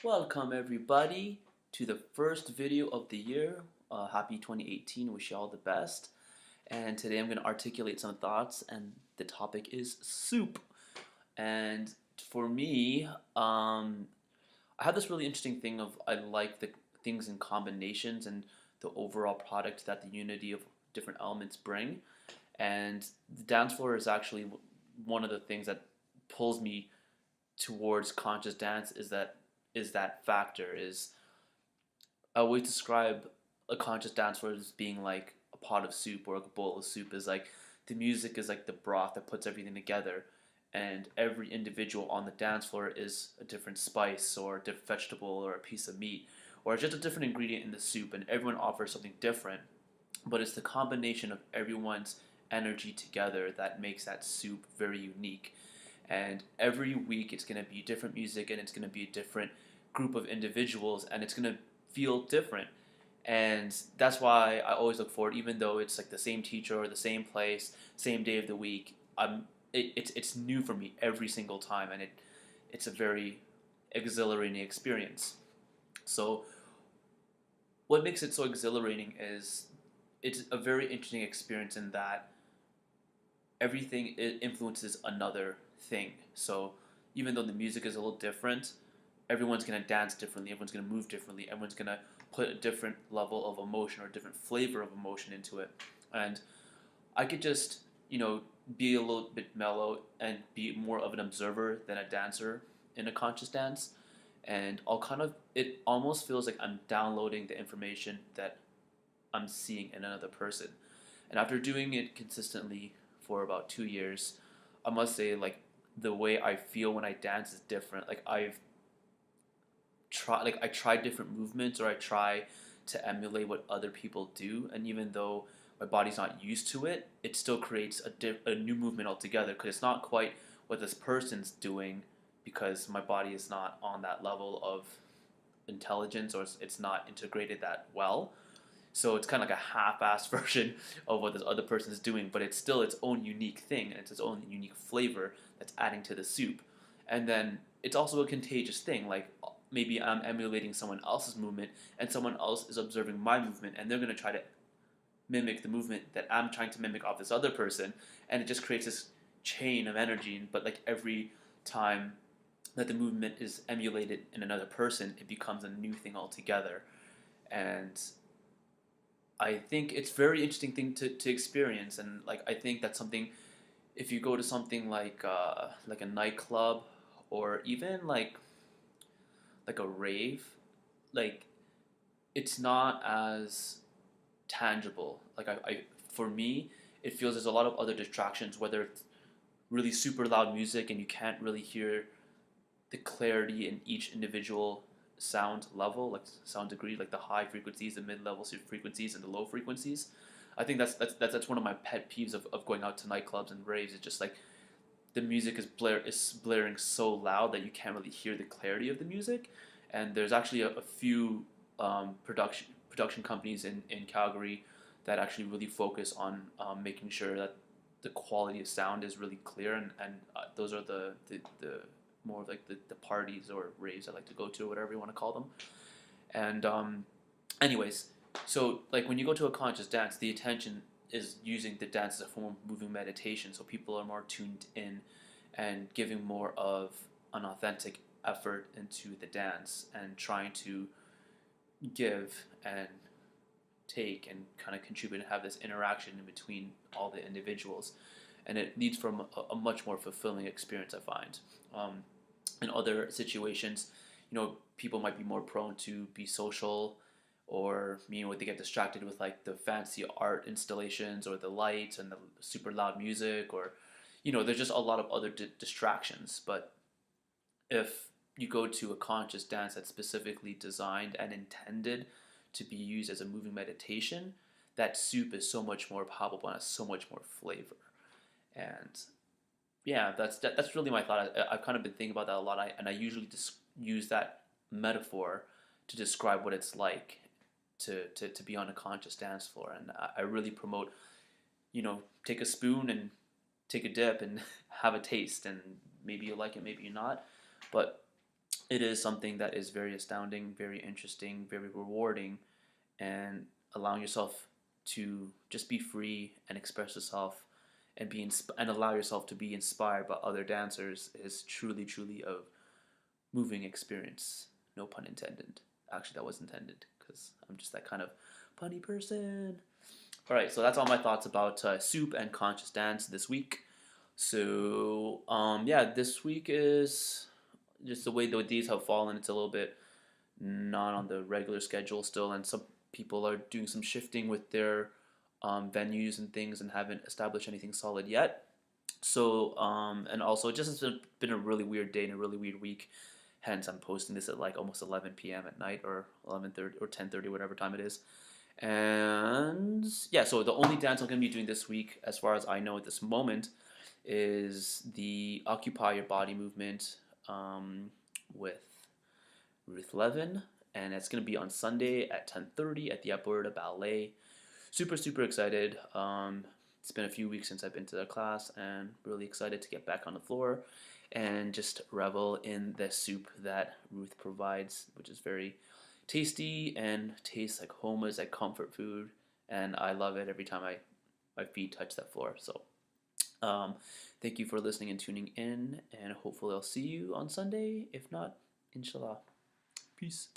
Welcome everybody to the first video of the year. Happy 2018, wish you all the best. And today I'm going to articulate some thoughts and the topic is soup. And for me, I have this really interesting thing of I like the things in combinations and the overall product that the unity of different elements bring. And the dance floor is actually one of the things that pulls me towards conscious dance is that factor is I always describe a conscious dance floor as being like a pot of soup or a bowl of soup is like the music is like the broth that puts everything together and every individual on the dance floor is a different spice or a different vegetable or a piece of meat or just a different ingredient in the soup and everyone offers something different but it's the combination of everyone's energy together that makes that soup very unique and every week it's going to be different music and it's going to be a different group of individuals and it's going to feel different and that's why I always look forward even though it's like the same teacher or the same place same day of the week it's new for me every single time and it's a very exhilarating experience. So what makes it so exhilarating is it's a very interesting experience in that everything influences another thing. So even though the music is a little different, everyone's gonna dance differently. Everyone's gonna move differently. Everyone's gonna put a different level of emotion or a different flavor of emotion into it. And I could just be a little bit mellow and be more of an observer than a dancer in a conscious dance. And I'll kind of it almost feels like I'm downloading the information that I'm seeing in another person. And after doing it consistently for about 2 years, I must say like the way I feel when I dance is different. Like I try different movements or I try to emulate what other people do, and even though my body's not used to it, it still creates a new movement altogether because it's not quite what this person's doing because my body is not on that level of intelligence or it's not integrated that well. So it's kind of like a half-assed version of what this other person is doing, but it's still its own unique thing and it's its own unique flavor that's adding to the soup. And then it's also a contagious thing. Like maybe I'm emulating someone else's movement and someone else is observing my movement and they're going to try to mimic the movement that I'm trying to mimic off this other person, and it just creates this chain of energy. But like every time that the movement is emulated in another person, it becomes a new thing altogether. And I think it's very interesting thing to experience, and like I think that's something. If you go to something like a nightclub, or even like a rave, like it's not as tangible. Like for me, it feels there's a lot of other distractions, whether it's really super loud music and you can't really hear the clarity in each individual sound level, like sound degree, like the high frequencies, the mid level frequencies, and the low frequencies. I think that's one of my pet peeves of going out to nightclubs and raves. It's just like the music is blaring so loud that you can't really hear the clarity of the music. And there's actually a few production companies in Calgary that actually really focus on making sure that the quality of sound is really clear, and those are the more of like the parties or raves I like to go to, whatever you want to call them. And anyways, so like when you go to a conscious dance, the attention is using the dance as a form of moving meditation, so people are more tuned in and giving more of an authentic effort into the dance and trying to give and take and kind of contribute and have this interaction in between all the individuals, and it leads from a much more fulfilling experience I find. In other situations, people might be more prone to be social, or they get distracted with like the fancy art installations or the lights and the super loud music, or there's just a lot of other distractions. But if you go to a conscious dance that's specifically designed and intended to be used as a moving meditation, that soup is so much more palpable and has so much more flavor. And yeah, that's really my thought. I've kind of been thinking about that a lot, and I usually just use that metaphor to describe what it's like to be on a conscious dance floor. And I really promote, take a spoon and take a dip and have a taste, and maybe you like it, maybe you not. But it is something that is very astounding, very interesting, very rewarding, and allowing yourself to just be free and express yourself and and allow yourself to be inspired by other dancers is truly, truly a moving experience. No pun intended. Actually, that was intended because I'm just that kind of punny person. All right, so that's all my thoughts about soup and conscious dance this week. So yeah, this week is just the way the days have fallen. It's a little bit not on the regular schedule still, and some people are doing some shifting with their venues and things and haven't established anything solid yet. So and also it just has been a really weird day and a really weird week. Hence, I'm posting this at like almost 11 p.m. at night or 11:30 or 10:30, whatever time it is. And yeah, so the only dance I'm going to be doing this week, as far as I know at this moment, is the Occupy Your Body movement with Ruth Levin, and it's going to be on Sunday at 10:30 at the Alberta Ballet. Super, super excited. It's been a few weeks since I've been to the class, and really excited to get back on the floor and just revel in the soup that Ruth provides, which is very tasty and tastes like home. Is like comfort food, and I love it every time my feet touch that floor. So, um, thank you for listening and tuning in, and hopefully I'll see you on Sunday. If not, inshallah. Peace.